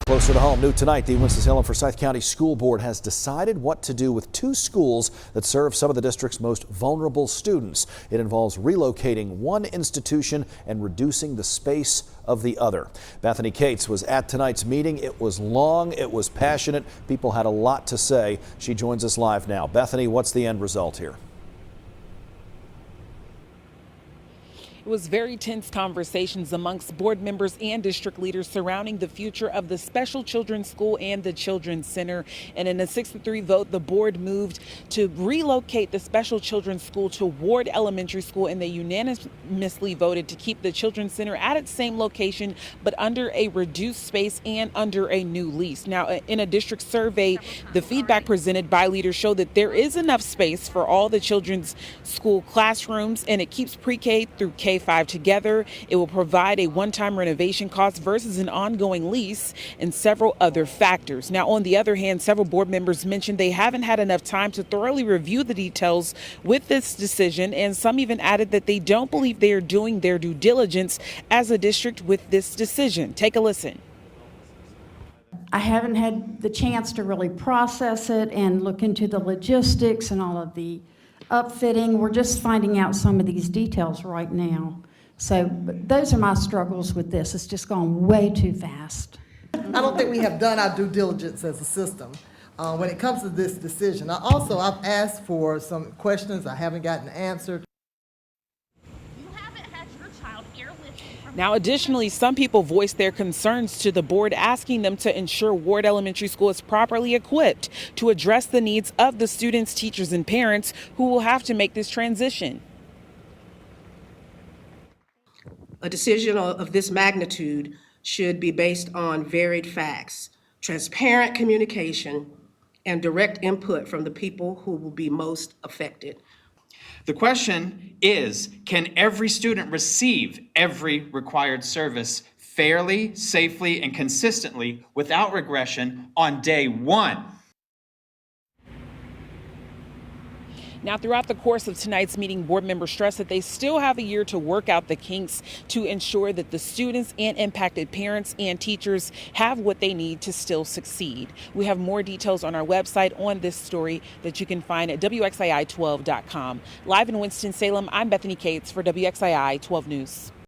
Closer to home, new tonight, the Winston-Salem Forsyth County School Board has decided what to do with two schools that serve some of the district's most vulnerable students. It involves relocating one institution and reducing the space of the other. Bethany Cates was at tonight's meeting. It was long, it was passionate. People had a lot to say. She joins us live now. Bethany, what's the end result here? It was very tense conversations amongst board members and district leaders surrounding the future of the Special Children's School and the Children's Center. And in a 6-3 vote, the board moved to relocate the Special Children's School to Ward Elementary School, and they unanimously voted to keep the Children's Center at its same location, but under a reduced space and under a new lease. Now, in a district survey, the feedback presented by leaders showed that there is enough space for all the children's school classrooms, and it keeps pre-K through K-5 together. It will provide a one-time renovation cost versus an ongoing lease and several other factors. Now, on the other hand, several board members mentioned they haven't had enough time to thoroughly review the details with this decision, and some even added that they don't believe they are doing their due diligence as a district with this decision. Take a listen. I haven't had the chance to really process it and look into the logistics and all of the upfitting. We're just finding out some of these details right now. So but those are my struggles with this. It's just gone way too fast. I don't think we have done our due diligence as a system when it comes to this decision. I've asked for some questions I haven't gotten answered. Now, additionally, some people voiced their concerns to the board, asking them to ensure Ward Elementary School is properly equipped to address the needs of the students, teachers, and parents who will have to make this transition. A decision of this magnitude should be based on varied facts, transparent communication, and direct input from the people who will be most affected. The question is, can every student receive every required service fairly, safely, and consistently without regression on day one? Now, throughout the course of tonight's meeting, board members stressed that they still have a year to work out the kinks to ensure that the students and impacted parents and teachers have what they need to still succeed. We have more details on our website on this story that you can find at WXII12.com. Live in Winston-Salem, I'm Bethany Cates for WXII 12 News.